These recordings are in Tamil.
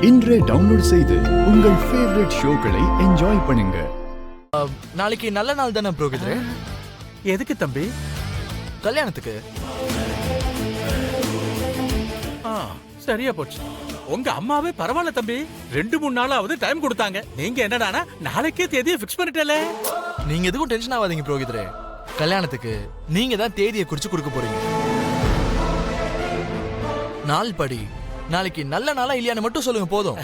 இன்றே டவுன்லோட் செய்து உங்கள் ஃபேவரட் ஷோக்களை என்ஜாய் பண்ணுங்க. நாளைக்கு நல்ல நாள் தானே புரோகிதரே? எதுக்கு தம்பி? கல்யாணத்துக்கு. சரியா போச்சு. உங்க அம்மாவே பரவாயில்ல தம்பி, 2-3 நாளாவது டைம் கொடுத்தாங்க. நீங்க என்னடானா நாளைக்கே தேதியை ஃபிக்ஸ் பண்ணிட்டல. நீங்க எதுக்கும் டென்ஷன் ஆகாதீங்க புரோகிதரே. கல்யாணத்துக்கு நீங்க தான் தேதியை குறிச்சு கொடுக்க போறீங்க. நாள் படி நாளைக்கு நல்ல நாளா இல்லையான்னு மட்டும் சொல்லுங்க போதும்.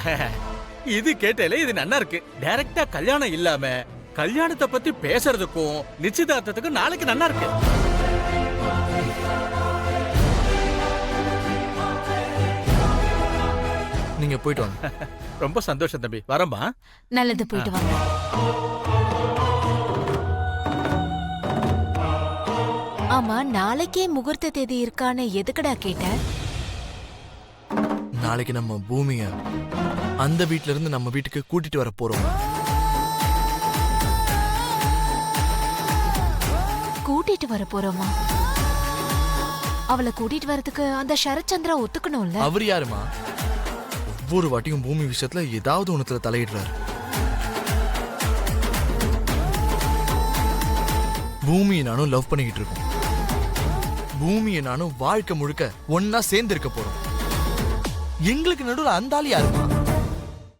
இது கேட்டாலே இது நல்லா இருக்கு. டைரக்டா கல்யாணம் இல்லாம கல்யாணத்தை பத்தி பேசுறதுக்கும் நிச்சயதார்த்தத்துக்கும் நாளைக்கு நல்லா இருக்கு. நீங்க போயிட்டு வாங்க. ரொம்ப சந்தோஷம் தம்பி, வரமா. நல்லது, போயிட்டு வாங்க. ஆமா, நாளைக்கே முகூர்த்த தேதி இருக்கான்னு எதுக்குடா கேட்ட? நாளைக்கு நம்ம பூமிய அந்த வீட்ல இருந்து நம்ம வீட்டுக்கு கூட்டிட்டு வர போறோம். கூட்டிட்டு வர போறோமா? அவளை கூட்டிட்டு வரதுக்கு அந்த சரத்சந்திரா ஒத்துக்கணும்ல. அவர் யாருமா? ஒவ்வொரு வாட்டியும் பூமி விஷயத்துல ஏதாவது ஒண்ணுத்துல தலையிடுறாரு. பூமியை நானும் லவ் பண்ணிக்கிட்டு இருக்கோம். பூமியை நானும் வாழ்க்கை முழுக்க ஒன்னா சேர்ந்து இருக்க போறோம். எங்களுக்கு நடுவில் அந்த ஆள் யாருமா?